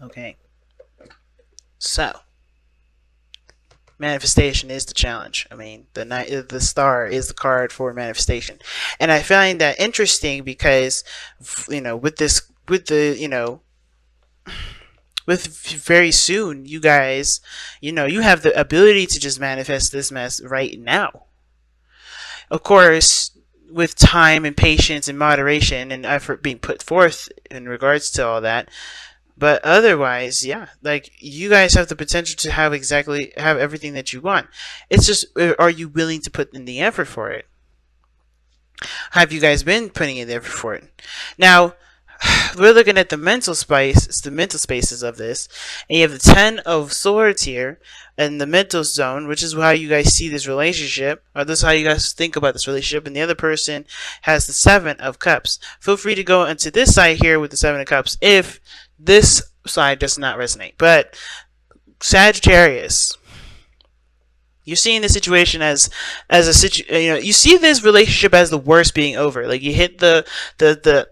Okay, so manifestation is the challenge. I mean, the star is the card for manifestation, and I find that interesting because, with this, with the, with very soon, you guys, you have the ability to just manifest this mess right now. Of course, with time and patience and moderation and effort being put forth in regards to all that. But otherwise, yeah, like you guys have the potential to have everything that you want. It's just, are you willing to put in the effort for it? Have you guys been putting in the effort for it? Now, we're looking at the mental space, it's the mental spaces of this, and you have the 10 of swords here in the mental zone, which is how you guys see this relationship, or this is how you guys think about this relationship, and the other person has the 7 of cups. Feel free to go into this side here with the 7 of cups if this side does not resonate. But Sagittarius, you're seeing the situation as you see this relationship as the worst being over. Like you hit the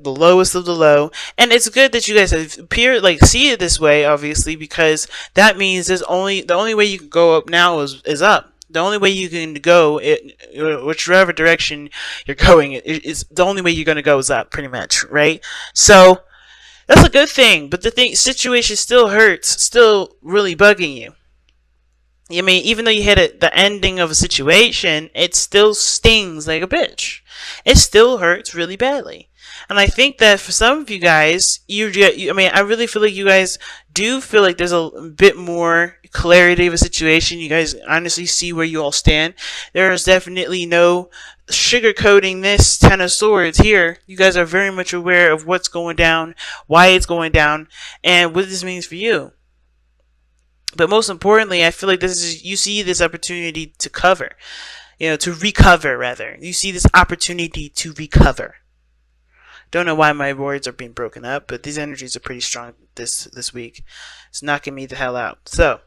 lowest of the low, and it's good that you guys appear like see it this way, obviously, because that means the only way you can go up now is up. The only way you can go, whichever direction you're going, is the only way you're going to go is up, pretty much, right? So that's a good thing, but situation still hurts, still really bugging you. I mean, even though you hit the ending of a situation, it still stings like a bitch. It still hurts really badly. And I think that for some of you guys, I mean, I really feel like you guys do feel like there's a bit more clarity of a situation. You guys honestly see where you all stand. There is definitely no sugarcoating this 10 of swords here. You guys are very much aware of what's going down, why it's going down, and what this means for you. But most importantly, I feel like you see this opportunity to to recover rather. You see this opportunity to recover. Don't know why my words are being broken up, but these energies are pretty strong this week. It's knocking me the hell out. So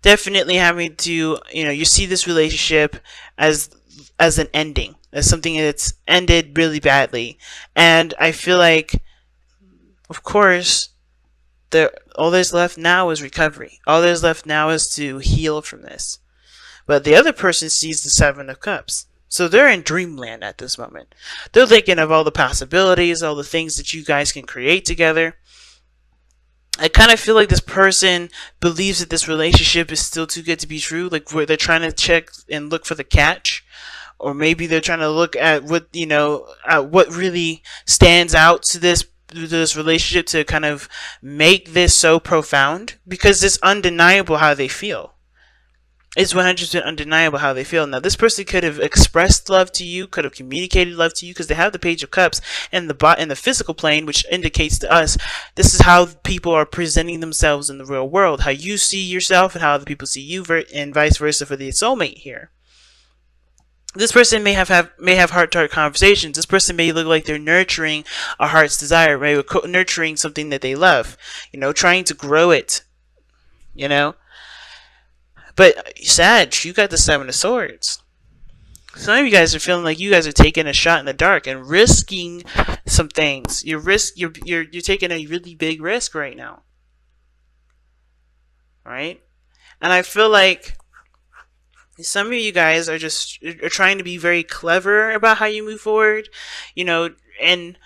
definitely having to, you see this relationship as an ending, as something that's ended really badly, and I feel like, of course, all there's left now is recovery. All there's left now is to heal from this. But the other person sees the 7 of Cups. So they're in dreamland at this moment. They're thinking of all the possibilities, all the things that you guys can create together. I kind of feel like this person believes that this relationship is still too good to be true. Like where they're trying to check and look for the catch. Or maybe they're trying to look at what, at what really stands out to this relationship to kind of make this so profound, because it's undeniable how they feel. It's 100% undeniable how they feel. Now, this person could have expressed love to you, could have communicated love to you, because they have the Page of Cups and the physical plane, which indicates to us this is how people are presenting themselves in the real world, how you see yourself and how other people see you, and vice versa for the soulmate here. This person may have heart-to-heart conversations. This person may look like they're nurturing a heart's desire, maybe nurturing something that they love, trying to grow it, But Sag, you got the 7 of Swords. Some of you guys are feeling like you guys are taking a shot in the dark and risking some things. You're taking a really big risk right now, right? And I feel like some of you guys are trying to be very clever about how you move forward, and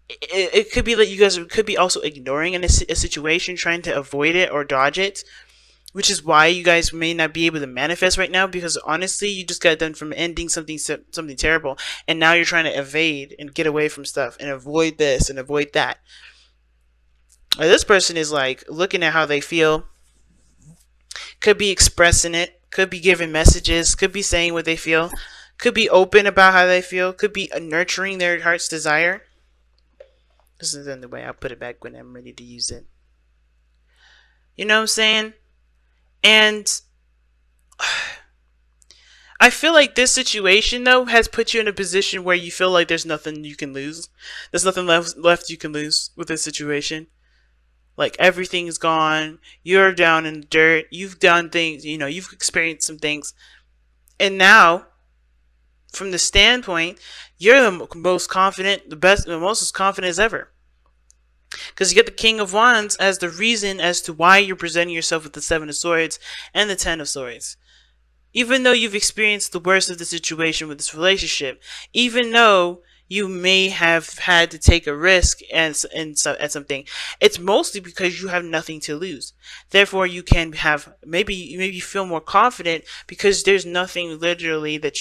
it could be that you guys could be also ignoring a situation, trying to avoid it or dodge it, which is why you guys may not be able to manifest right now, because honestly, you just got done from ending something terrible, and now you're trying to evade and get away from stuff and avoid this and avoid that. This person is like looking at how they feel, could be expressing it, could be giving messages, could be saying what they feel, could be open about how they feel, could be nurturing their heart's desire. This is the way I'll put it back when I'm ready to use it. You know what I'm saying? And I feel like this situation, though, has put you in a position where you feel like there's nothing you can lose. There's nothing left you can lose with this situation. Like, everything's gone. You're down in the dirt. You've done things. You've experienced some things. And now, from the standpoint, you're the most confident, the most as confident as ever. Because you get the King of Wands as the reason as to why you're presenting yourself with the Seven of Swords and the Ten of Swords. Even though you've experienced the worst of the situation with this relationship, even though you may have had to take a risk at something, it's mostly because you have nothing to lose. Therefore, you can have maybe feel more confident because there's nothing literally that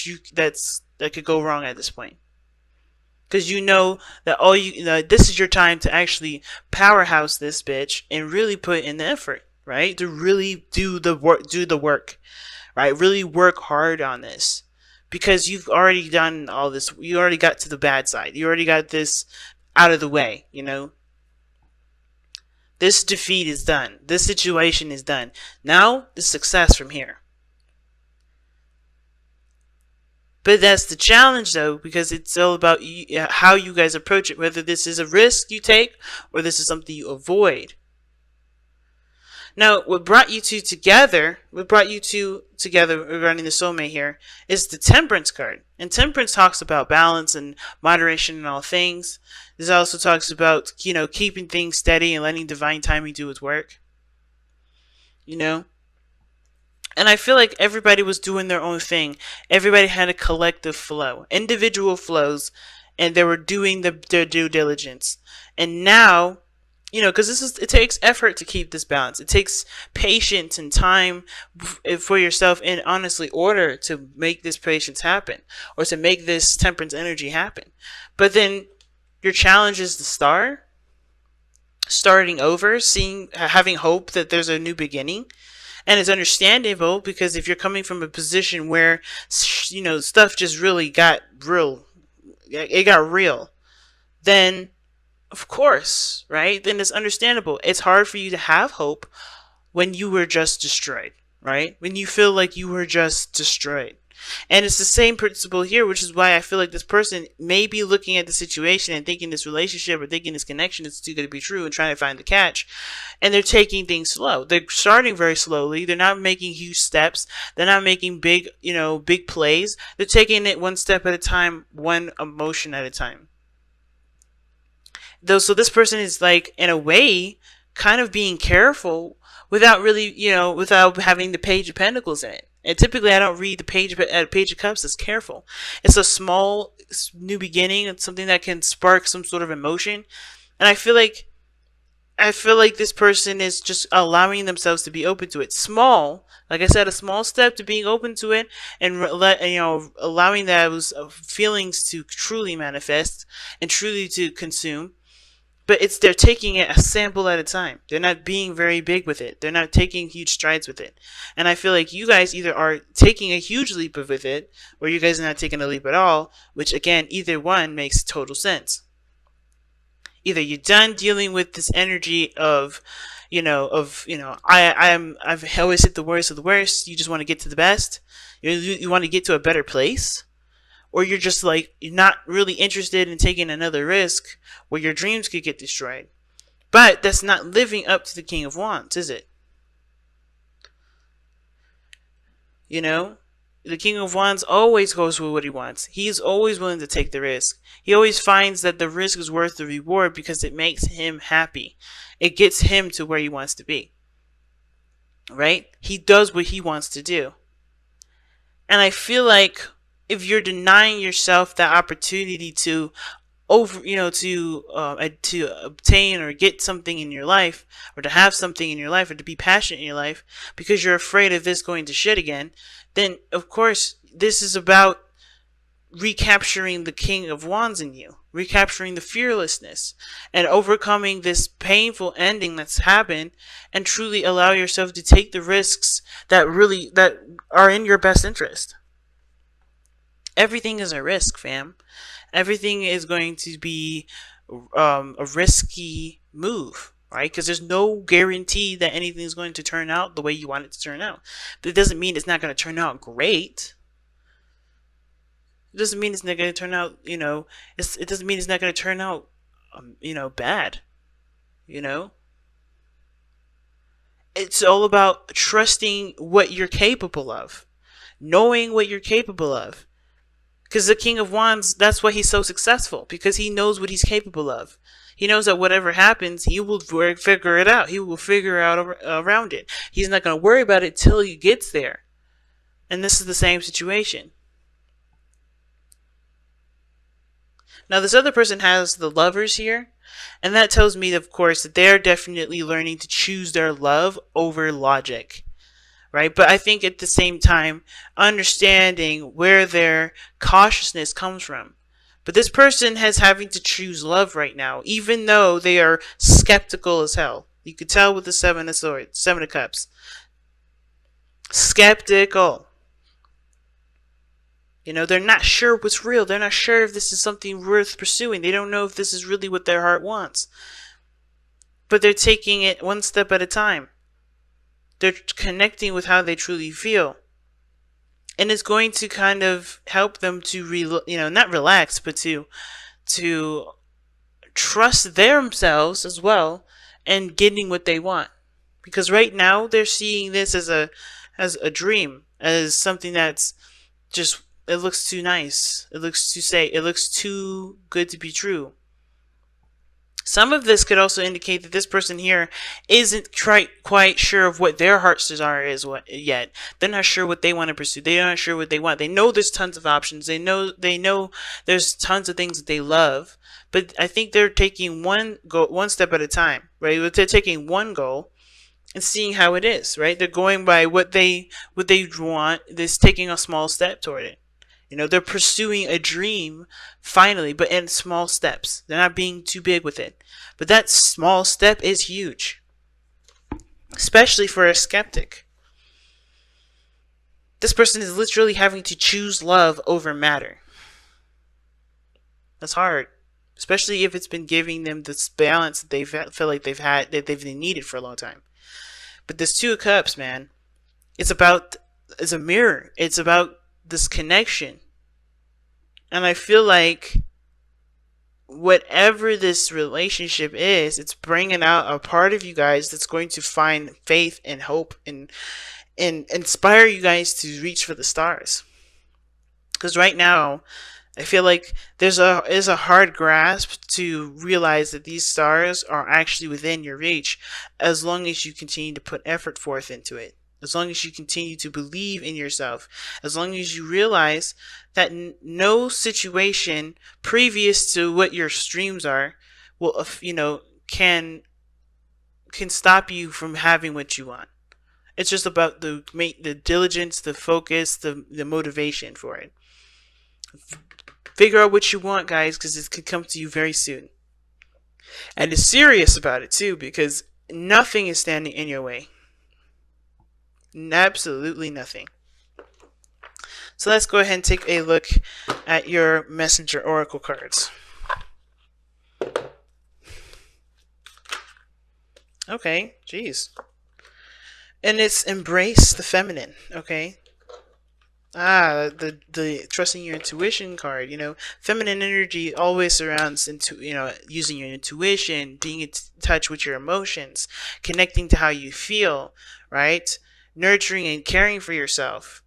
could go wrong at this point. Because you know that this is your time to actually powerhouse this bitch and really put in the effort, right? To really do the work, right? Really work hard on this. Because you've already done all this. You already got to the bad side. You already got this out of the way, you know? This defeat is done. This situation is done. Now, the success from here. But that's the challenge, though, because it's all about how you guys approach it. Whether this is a risk you take or this is something you avoid. Now, what brought you two together regarding the soulmate here, is the Temperance card. And Temperance talks about balance and moderation in all things. This also talks about, keeping things steady and letting divine timing do its work. And I feel like everybody was doing their own thing. Everybody had a collective flow, individual flows, and they were doing their due diligence. And now, because it takes effort to keep this balance. It takes patience and time for yourself, and honestly, order to make this patience happen, or to make this temperance energy happen. But then your challenge is the starting over, having hope that there's a new beginning. And it's understandable, because if you're coming from a position where, stuff just really got real, then of course, right? Then it's understandable. It's hard for you to have hope when you were just destroyed, right? When you feel like you were just destroyed. And it's the same principle here, which is why I feel like this person may be looking at the situation and thinking this relationship or thinking this connection is too good to be true and trying to find the catch. And they're taking things slow. They're starting very slowly. They're not making huge steps. They're not making big plays. They're taking it one step at a time, one emotion at a time. So this person is, like, in a way, kind of being careful without really, without having the Page of Pentacles in it. And typically I don't read the Page of Cups as careful. It's a small new beginning. It's something that can spark some sort of emotion. And I feel like this person is just allowing themselves to be open to it. Small, like I said, a small step to being open to it, and allowing those feelings to truly manifest and truly to consume. But they're taking it a sample at a time. They're not being very big with it. They're not taking huge strides with it. And I feel like you guys either are taking a huge leap with it, or you guys are not taking a leap at all, which, again, either one makes total sense. Either you're done dealing with this energy of, I've always hit the worst of the worst. You just want to get to the best. You want to get to a better place. Or you're just like, you're not really interested in taking another risk where your dreams could get destroyed. But that's not living up to the King of Wands, is it? The King of Wands always goes with what he wants. He's always willing to take the risk. He always finds that the risk is worth the reward because it makes him happy. It gets him to where he wants to be. Right? He does what he wants to do. And I feel like if you're denying yourself that opportunity to obtain or get something in your life, or to have something in your life, or to be passionate in your life, because you're afraid of this going to shit again, then of course this is about recapturing the King of Wands in you, recapturing the fearlessness, and overcoming this painful ending that's happened, and truly allow yourself to take the risks that are in your best interest. Everything is a risk, fam. Everything is going to be a risky move, right? Because there's no guarantee that anything is going to turn out the way you want it to turn out. But it doesn't mean it's not going to turn out great. It doesn't mean it's not going to turn out, it doesn't mean it's not going to turn out, bad. It's all about trusting what you're capable of. Knowing what you're capable of. Because the King of Wands, that's why he's so successful. Because he knows what he's capable of. He knows that whatever happens, he will figure it out. He will figure out around it. He's not going to worry about it till he gets there. And this is the same situation. Now, this other person has the Lovers here. And that tells me, of course, that they're definitely learning to choose their love over logic. Right? But I think at the same time, understanding where their cautiousness comes from. But this person has having to choose love right now, even though they are skeptical as hell. You could tell with the Seven of Swords, Seven of Cups. Skeptical. You know, they're not sure what's real. They're not sure if this is something worth pursuing. They don't know if this is really what their heart wants. But they're taking it one step at a time. They're connecting with how they truly feel. And it's going to kind of help them to, not relax, but to trust themselves as well and getting what they want. Because right now they're seeing this as a dream, as something that's just, it looks too nice. It looks too good to be true. Some of this could also indicate that this person here isn't quite sure of what their heart's desire is yet. They're not sure what they want to pursue. They're not sure what they want. They know there's tons of options. They know there's tons of things that they love. But I think they're taking one step at a time, right? They're taking one goal and seeing how it is, right? They're going by what they want. They're taking a small step toward it. You know, they're pursuing a dream finally, but in small steps. They're not being too big with it. But that small step is huge, especially for a skeptic. This person is literally having to choose love over matter. That's hard, especially if it's been giving them this balance that they feel like they've needed for a long time. But this Two of Cups, man, it's a mirror. It's about this connection. And I feel like whatever this relationship is, it's bringing out a part of you guys that's going to find faith and hope and inspire you guys to reach for the stars. Because right now, I feel like there's a hard grasp to realize that these stars are actually within your reach, as long as you continue to put effort forth into it. As long as you continue to believe in yourself, as long as you realize that no situation previous to what your streams are will, can stop you from having what you want. It's just about the diligence, the focus, the motivation for it. Figure out what you want, guys, because it could come to you very soon. And it's serious about it too, because nothing is standing in your way. Absolutely nothing. So let's go ahead and take a look at your messenger oracle cards. Okay, geez. And it's embrace the feminine, okay? The trusting your intuition card, feminine energy always surrounds using your intuition, being in touch with your emotions, connecting to how you feel, right? Nurturing and caring for yourself,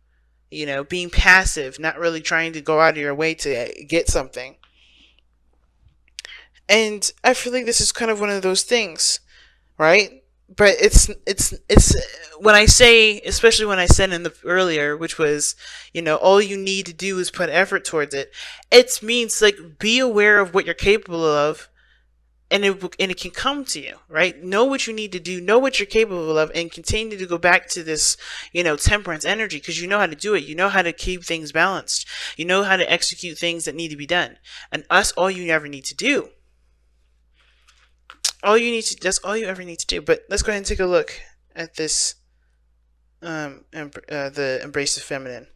being passive, not really trying to go out of your way to get something. And I feel like this is kind of one of those things, right? But it's when I say, especially when I said in the earlier, which was, all you need to do is put effort towards it. It means like be aware of what you're capable of. And it can come to you, right? Know what you need to do, know what you're capable of, and continue to go back to this, temperance energy, because you know how to do it. You know how to keep things balanced. You know how to execute things that need to be done. And that's all you ever need to do. That's all you ever need to do. But let's go ahead and take a look at this, the embrace of feminine.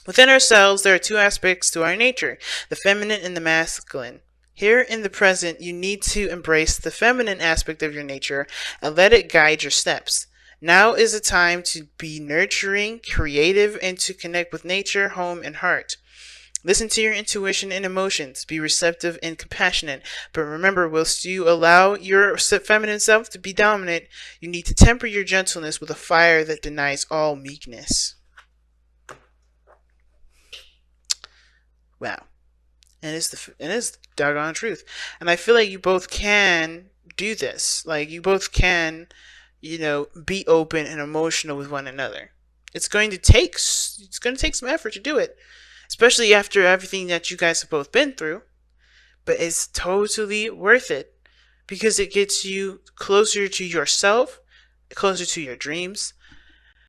Within ourselves, there are two aspects to our nature, the feminine and the masculine. Here in the present, you need to embrace the feminine aspect of your nature and let it guide your steps. Now is the time to be nurturing, creative, and to connect with nature, home, and heart. Listen to your intuition and emotions. Be receptive and compassionate. But remember, whilst you allow your feminine self to be dominant, you need to temper your gentleness with a fire that denies all meekness. Wow. And it's the doggone truth. And I feel like you both can do this. Like you both can, be open and emotional with one another. It's going to take some effort to do it, especially after everything that you guys have both been through. But it's totally worth it because it gets you closer to yourself, closer to your dreams,